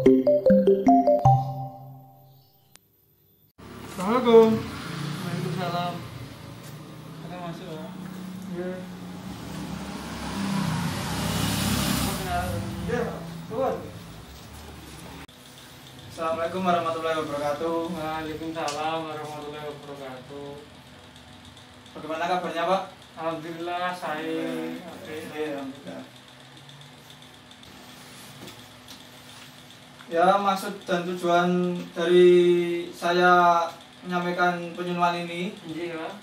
Assalamualaikum. Waalaikumsalam. Ada masuk ya? Iya. Ya, keluar. Assalamualaikum warahmatullahi wabarakatuh. Waalaikumsalam warahmatullahi wabarakatuh. Bagaimana kabarnya, Pak? Alhamdulillah saya oke. Alhamdulillah. Ya, maksud dan tujuan dari saya menyampaikan penyuluhan ini. Iya.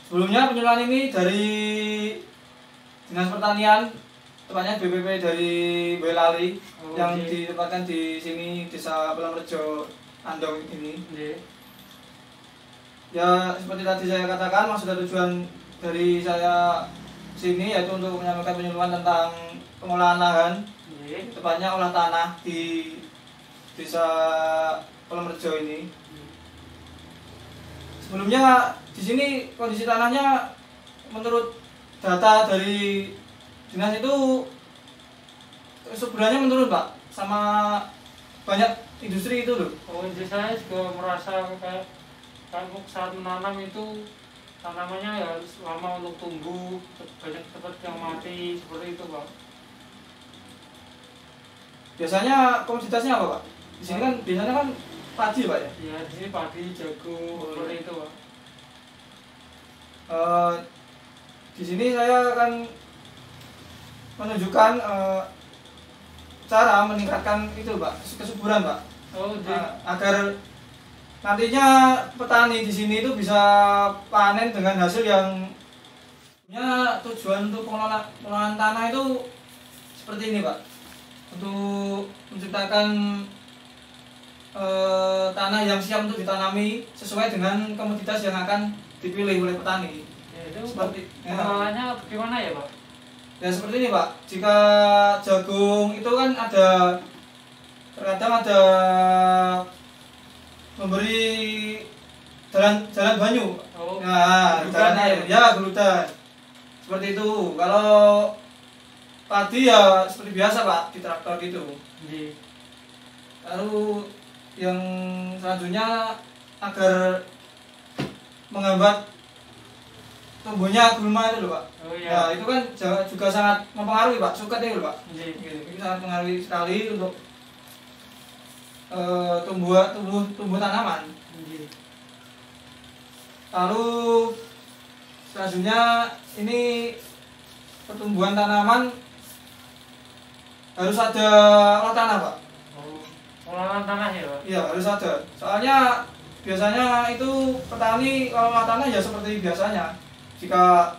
Sebelumnya penyuluhan ini dari Dinas Pertanian, tepatnya BPP dari Boyolali, yang ditempatkan di sini Desa Pelamrejo Andong ini. Iya. Ya, seperti tadi saya katakan, maksud dan tujuan dari saya sini yaitu untuk menyampaikan penyuluhan tentang pengolahan lahan, Iya. tepatnya olah tanah di Desa Pelamrejo ini. Sebelumnya di sini kondisi tanahnya menurut data dari dinas itu sebenarnya menurun, Pak, sama banyak industri itu loh. Oh, jadi saya juga merasa kayak saat menanam itu tanamannya ya lama untuk tumbuh, banyak tempat yang mati seperti itu, Pak. Biasanya komoditasnya apa, Pak? Di sini kan biasanya kan padi, Pak, ya. Ya, di sini padi, jagung, seperti itu, Pak. Di sini saya akan menunjukkan cara meningkatkan itu, Pak, kesuburan, Pak. Oh, jadi Agar nantinya petani di sini itu bisa panen dengan hasil yang ya tujuan untuk pengolahan tanah itu seperti ini, Pak. Untuk menciptakan tanah yang siap untuk ditanami sesuai dengan komoditas yang akan dipilih oleh petani. ya, itu Seperti pengolahannya bagaimana ya, Pak? ya seperti ini, Pak. Jika jagung itu kan terkadang ada memberi jalan banyu. Oh, Nah, geludan jalan air, ya geludan. Seperti itu. Kalau padi ya seperti biasa, Pak, di traktor gitu. Iya. Lalu yang selanjutnya agar menghambat tumbuhnya gulma itu loh, Pak. Oh iya. Nah, itu kan juga sangat mempengaruhi, Pak. Suket itu loh, Pak. Iya. Ini sangat mempengaruhi sekali untuk tumbuh tanaman. Iya. Lalu selanjutnya ini pertumbuhan tanaman harus ada olah tanah, Pak. Oh, pengolahan tanah ya, Pak? Iya, harus ada. Soalnya biasanya itu petani kalau olah tanah ya seperti biasanya. Jika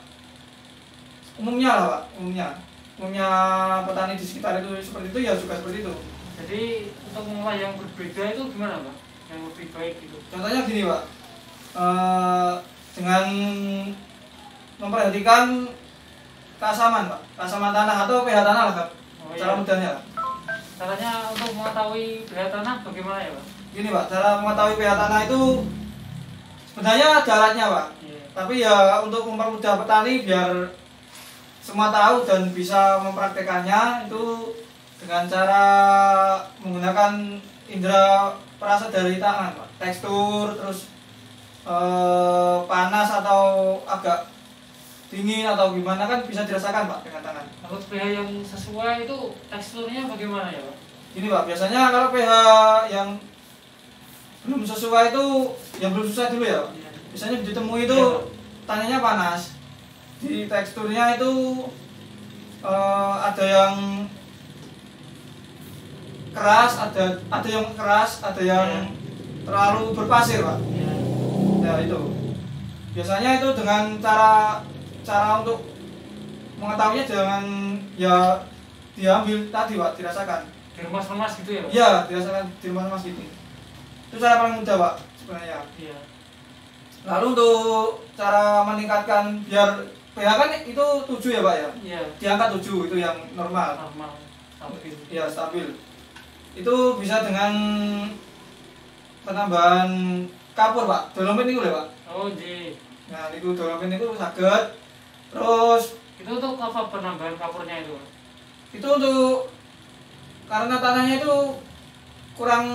umumnya lah, Pak, umumnya petani di sekitar itu seperti itu ya juga seperti itu. Jadi untuk mengolah yang berbeda itu gimana, Pak? Yang lebih baik gitu. Contohnya gini, Pak. Dengan memperhatikan keasaman, Pak. Keasaman tanah atau pH tanah lah, Pak. Oh, Cara iya. mudahnya. Caranya untuk mengetahui pH tanah bagaimana ya, Pak? Gini, Pak, cara mengetahui pH tanah itu sebenarnya ada alatnya, Pak. Iya. Tapi ya untuk mempermudah petani biar semua tahu dan bisa mempraktekannya itu dengan cara menggunakan indera perasa dari tangan, Pak. Tekstur, terus panas atau agak dingin atau gimana kan bisa dirasakan, Pak, dengan tangan. Kalau pH yang sesuai itu teksturnya bagaimana ya, Pak? Gini, Pak, biasanya kalau pH yang belum sesuai itu yang belum sesuai dulu ya, Pak. Iya. Biasanya ditemui itu tanahnya panas. Di teksturnya itu ada yang keras, ada yang keras, ada yang terlalu berpasir, Pak. Iya. Ya itu. Biasanya itu dengan cara untuk mengetahuinya jangan ya diambil tadi, Pak, dirasakan. Diremas-remas gitu ya, Pak? Iya, dirasakan diremas gitu. Itu cara paling mudah, Pak, sebenarnya. Iya. Lalu untuk cara meningkatkan biar pH kan itu 7 ya, Pak, ya. Iya. Di angka 7 itu yang normal. Normal. Stabil. Ya, stabil. Itu bisa dengan penambahan kapur, Pak. Dolomin itu lho, Pak. Oh, iya. Nah, itu dolomin itu saged. Terus Itu untuk apa penambahan kapurnya itu, Pak? itu untuk karena tanahnya itu kurang,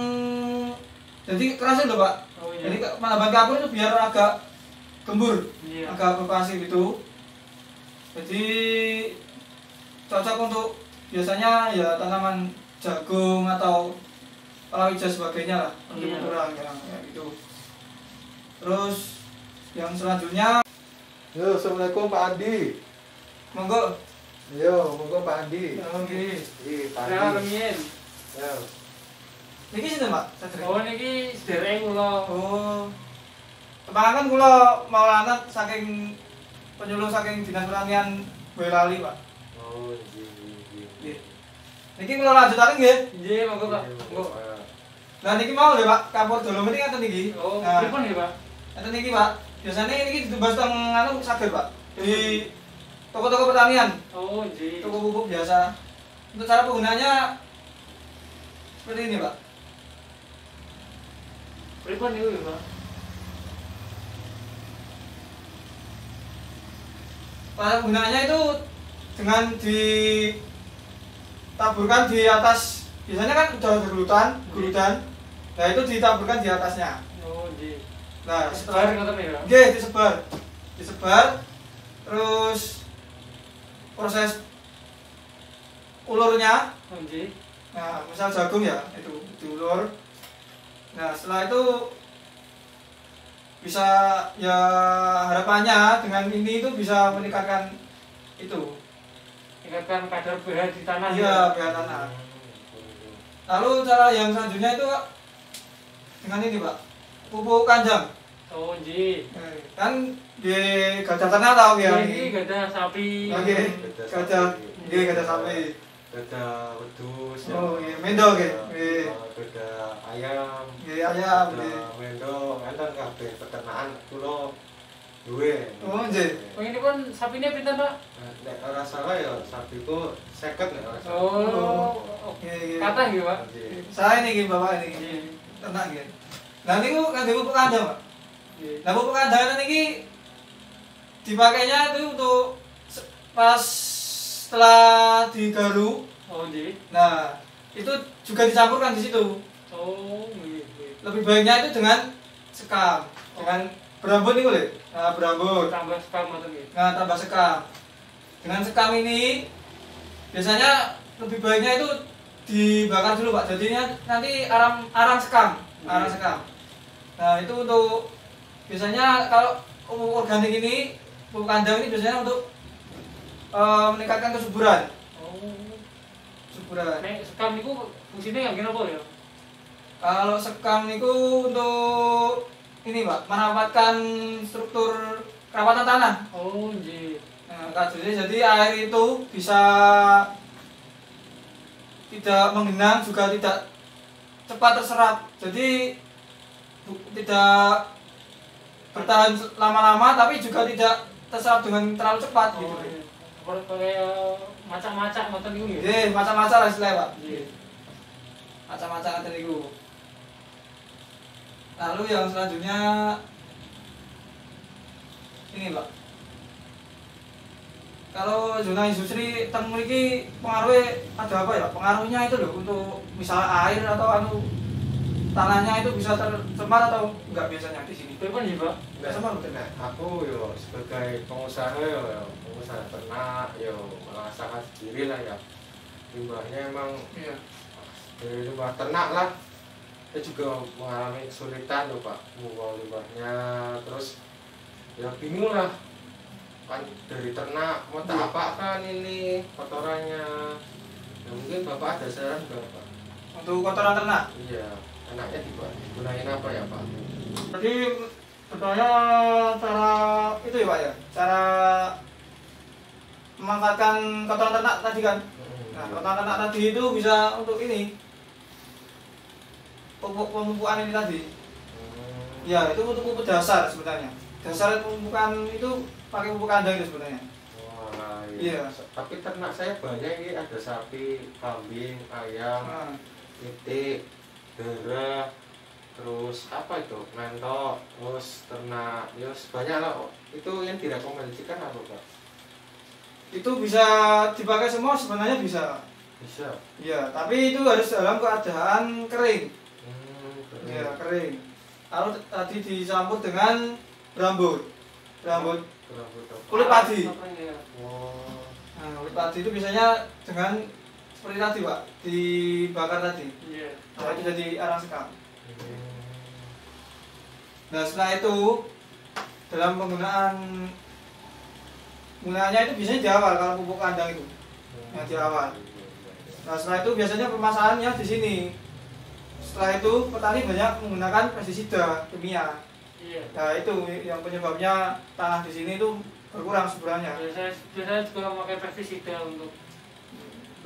jadi kerasa loh Pak. Oh iya. Jadi penambahan kapur itu biar agak gembur, Iya. agak berpasir gitu. Jadi cocok untuk biasanya ya tanaman jagung atau palawija sebagainya lah, untuk Iya. ukuran ya gitu. Terus yang selanjutnya, Yo, assalamualaikum Pak Andi. monggo. Yo, monggo Pak Andi. Oke. Iya, Pak Ya, Andi. rumiyin. Yo. Niki sinten Pak? Sadri. Oh niki sederek kula. Oh. Kepangan kula mau anak saking penyuluh saking Dinas Pertanian Boyolali Pak. Oh, iya. Nggih. Niki kula lanjutaken nggih. Nggih, monggo Pak. Iya, Monggo. Pak. Lah niki mau lho Pak, kapur dolomit iki ngaten niki. Oh, Nah, pripun ya, Pak? ngaten niki Pak. Biasanya niki ditebas teng anu saged Pak. Di toko-toko pertanian, Oh, nggih. toko pupuk biasa. Untuk cara penggunaannya seperti ini Pak. Pripun niku ya, Pak? Cara penggunaannya itu dengan ditaburkan di atas, biasanya kan udah ada gulutan. Nah itu ditaburkan di atasnya. Oh, nggih. Nah Sebar setelah ngoten ya. Oke, disebar, terus proses ulurnya. Oh, nggih. Nah misal jagung ya itu diulur. Nah setelah itu bisa ya, harapannya dengan ini itu bisa meningkatkan itu. Tingkatkan kadar pH di tanah. Iya, ya? pH tanah. Lalu cara yang selanjutnya itu Pak, dengan ini Pak, pupuk kandang. Oh, nggih. Kan di gajah ternak tahu ya Ini gadah sapi. Oke, gajah sapi. Ada wedhus. Oh, iya, mendo nggih. Nggih. Ada ayam. Nggih, ayam nggih. Ada mendo, enten kabeh peternakan kula duwe. Oh, nggih. Oh, ini pun sapine pinten, Pak? Nek ora salah ya sapiku 50 nek ora salah. Oh, Nggih, nggih. kata nggih, Pak. Nggih. Saya ini Bapak ini. Nggih. Ternak nggih. Lah niku kangge pupuk kandang, Pak. Nggih. Nah, pupuk kandang niki dipakainya itu untuk pas setelah digaru. Oh, nggih. Nah, itu juga dicampurkan di situ. Oh, nggih, nggih. Lebih baiknya itu dengan sekam, dengan berambut nih boleh. Nah, berambut. Tambah sekam ngoten nggih. Nah, tambah sekam. Dengan sekam ini biasanya lebih baiknya itu dibakar dulu Pak. Jadinya nanti arang sekam, arang sekam. Nah, itu untuk biasanya kalau pupuk organik ini, pupuk kandang ini biasanya untuk meningkatkan kesuburan. Oh. Kesuburan. Nek sekam niku fungsine yang apa ya? Kalau sekam itu untuk ini Pak, merawatkan struktur kerawatan tanah. Oh, nggih. Nah, jadi air itu bisa tidak menggenang, juga tidak cepat terserap. Jadi tidak bertahan lama-lama, tapi juga tidak terserap dengan terlalu cepat gitu. Oh, iya. Kayak macam-macam ngoten niku nggih. Nggih, macam-macam lah istilah Pak. Nggih. Macam-macam ngoten niku. Lalu yang selanjutnya ini Pak. Kalau zona industri teng mriki pengaruhnya ada apa ya? Pengaruhnya itu loh untuk misal air atau anu tanahnya itu bisa tercemar atau enggak biasanya di sini? Pripun nggih, Pak? Enggak sama betul. Nah, aku yo sebagai pengusaha yo pengusaha ternak yo merasakan sendiri lah ya. Limbahnya emang Iya. dari limbah ternak lah. Saya juga mengalami kesulitan loh Pak, membawa limbahnya, terus ya bingung lah. Kan dari ternak mau tak apakan ini kotorannya. Ya mungkin Bapak ada saran nggak Pak? Untuk kotoran ternak. Iya, ternaknya digunain apa ya Pak? Jadi sebetulnya cara itu ya Pak ya, cara memanfaatkan kotoran ternak tadi kan. Nah, kotoran ternak tadi itu bisa untuk ini pemupukan ini tadi. Ya, itu untuk pupuk dasar sebenarnya. Dasar pemupukan itu pakai pupuk kandang itu sebenarnya. Wah, Iya. Tapi ternak saya banyak ini, ada sapi, kambing, ayam, Nah, itik, darah, terus apa itu, mentok, terus ternak, yos banyak lah. Itu yang direkomendasikan apa Pak? itu bisa dipakai semua sebenarnya bisa. Bisa. Iya, tapi itu harus dalam keadaan kering. Keren. Iya, kering. Kalau tadi dicampur dengan rambut Berambut kulit padi. Iya. oh Nah, kulit padi itu biasanya dengan seperti tadi Pak, dibakar tadi. Iya. Nah, itu jadi arang sekam. Hmm. Nah, setelah itu dalam penggunaannya itu biasanya di awal kalau pupuk kandang itu. Yang di awal. Nah, setelah itu biasanya permasalahannya di sini. Setelah itu petani banyak menggunakan pestisida kimia. Iya. Nah, itu yang penyebabnya tanah di sini itu berkurang suburannya. Biasanya juga memakai pestisida untuk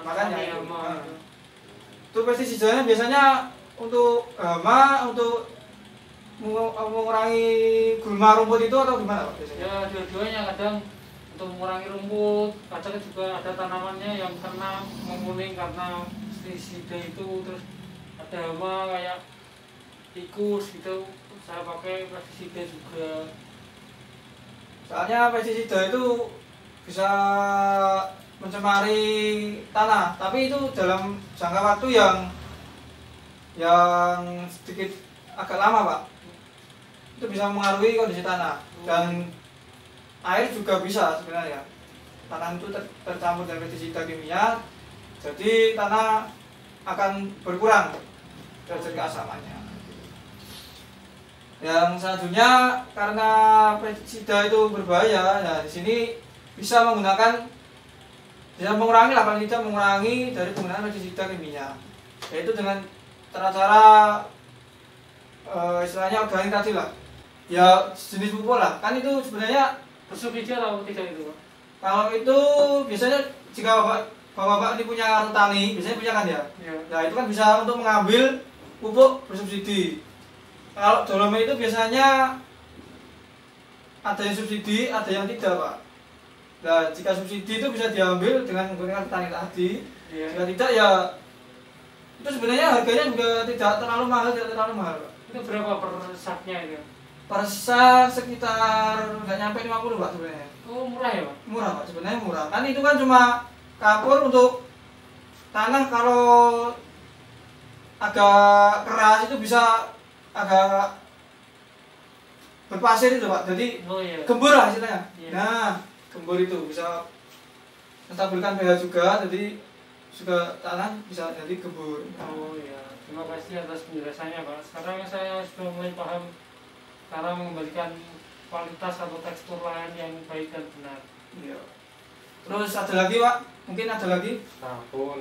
Makanya menangani itu. hama Nah. gitu. Itu pestisidanya biasanya untuk hama, untuk mengurangi gulma rumput itu atau gimana Pak biasanya? Ya dua-duanya, kadang untuk mengurangi rumput, kadang juga ada tanamannya yang kena menguning karena pestisida itu, terus ada hama kayak tikus gitu, saya pakai pestisida juga. Soalnya pestisida itu bisa mencemari tanah, tapi itu dalam jangka waktu yang sedikit agak lama Pak. Itu bisa mengaruhi kondisi tanah dan air juga bisa sebenarnya. Tanah itu tercampur dengan pestisida kimia, jadi tanah akan berkurang derajat keasamannya. Yang selanjutnya karena pestisida itu berbahaya, nah di sini bisa mengurangi lah, paling tidak mengurangi dari penggunaan pestisida kimia, yaitu dengan cara-cara istilahnya organik tadi lah, ya jenis pupuk lah, kan itu sebenarnya Bersubsidi atau tidak itu Pak? kalau itu biasanya jika bapak ini punya kartu tani, biasanya punya kan ya, Iya. nah itu kan bisa untuk mengambil pupuk bersubsidi. Kalau dolomit itu biasanya ada yang subsidi, ada yang tidak Pak. Nah, jika subsidi itu bisa diambil dengan menggunakan petani tadi. Iya. Jika tidak ya itu sebenarnya harganya juga tidak terlalu mahal, Pak. Itu berapa per saknya itu? Per sak sekitar nggak nyampe 50 Pak sebenarnya. Oh murah ya Pak? Murah Pak, sebenarnya murah. Kan itu kan cuma kapur untuk tanah, kalau agak keras itu bisa agak berpasir itu Pak. Jadi Oh iya. gembur lah istilahnya. Iya. Nah, gembur itu bisa menstabilkan pH juga, jadi juga tanah bisa jadi gembur. Oh iya. Terima kasih atas penjelasannya Pak. Sekarang saya sudah mulai paham cara mengembalikan kualitas atau tekstur lahan yang baik dan benar. Iya. Terus ada lagi Pak? Mungkin ada lagi? Sampun.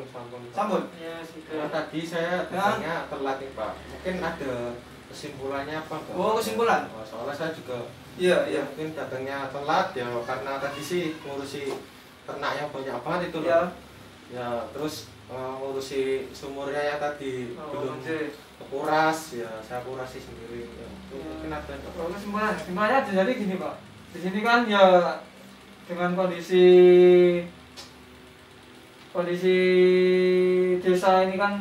Sambun. Ya Nah, sudah. tadi saya dengarnya telat nih Pak. Mungkin ada kesimpulannya apa Pak? Oh, kesimpulan? Oh, soalnya saya juga Iya, iya. mungkin datangnya telat ya karena tadi sih ngurusi ternaknya banyak banget itu loh. Iya. Ya terus ngurusi sumurnya ya tadi Oh, belum oke. kekuras ya, saya kurasi sendiri ya. Itu mungkin ada Oh, kesimpulannya jadi gini Pak. Di sini kan ya dengan kondisi desa ini kan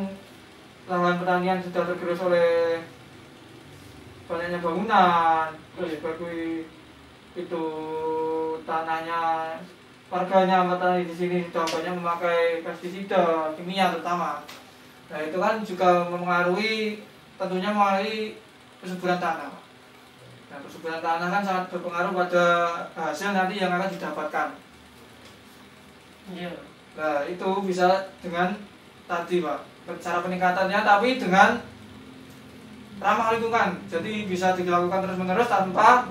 lahan pertanian sudah tergerus oleh banyaknya bangunan, terus bagi itu tanahnya, warganya petani di sini sudah banyak memakai pestisida kimia terutama. Nah itu kan juga tentunya mengaruhi kesuburan tanah. Nah kesuburan tanah kan sangat berpengaruh pada hasil nanti yang akan didapatkan. Iya. Nah itu bisa dengan tadi Pak, cara peningkatannya tapi dengan ramah lingkungan, jadi bisa dilakukan terus-menerus tanpa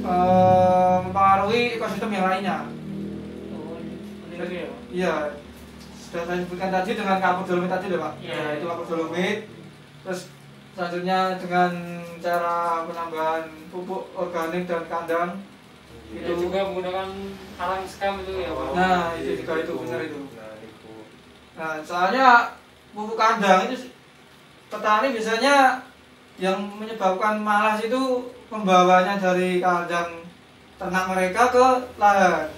mempengaruhi ekosistem yang lainnya. Oh seperti itu ya Pak? Iya, sudah saya sebutkan tadi dengan kapur dolomit tadi loh Pak. Iya. Nah, itu kapur dolomit. Terus selanjutnya dengan cara penambahan pupuk organik dan kandang. Itu juga menggunakan arang sekam itu ya Pak? Nah, itu juga itu benar itu. Nah, itu. Nah, soalnya pupuk kandang itu petani biasanya yang menyebabkan malas itu pembawanya dari kandang ternak mereka ke lahan.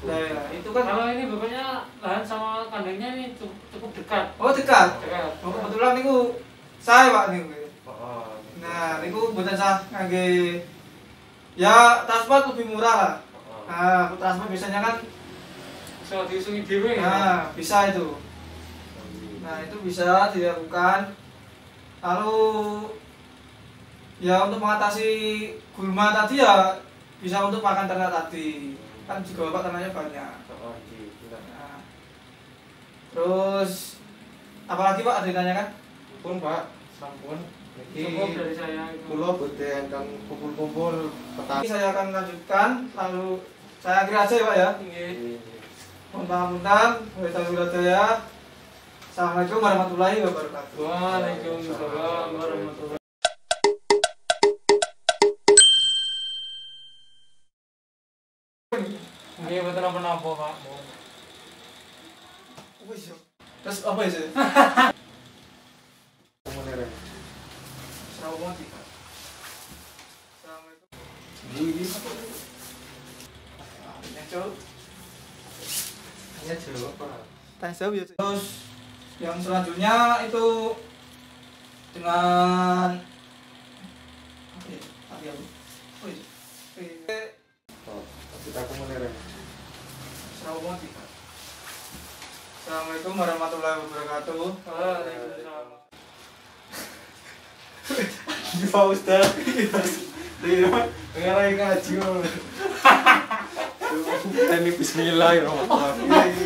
Nah, itu kan Kalau ini bapaknya lahan sama kandangnya ini cukup dekat. oh dekat. Dekat. Oh, kebetulan niku saya Pak niku. Oh, Nah, niku mboten sah ngangge ya transport lebih murah lah. oh. Nah, transport biasanya kan So diusungi dewe ya. nah, bisa itu. Nah itu bisa dilakukan. Lalu ya untuk mengatasi gulma tadi ya bisa untuk pakan ternak tadi. Kan juga bapak ternaknya banyak. Nah, terus apalagi pak ada yang tanyakan? Pun pak, sampun. Cukup dari saya itu. Pulau beden kan kumpul-kumpul petani. Saya akan lanjutkan. Lalu saya akhiri aja ya pak ya. Nggih. Mohon pamungkas, wabillahi. Assalamualaikum warahmatullahi wabarakatuh. Waalaikumsalam warahmatullahi. Nggih, mboten napa-napa, Pak. Terus apa ya sih? Kemudian Assalamualaikum. ini Jawab. hanya jawab pak. Tanya jawab ya. Terus yang selanjutnya itu dengan apa ya? Tadi apa? Oh iya. Kita kemudian Assalamualaikum warahmatullahi wabarakatuh. Waalaikumsalam. di Pak Ustaz. Ngerai ngaji. Ini bismillahirrahmanirrahim.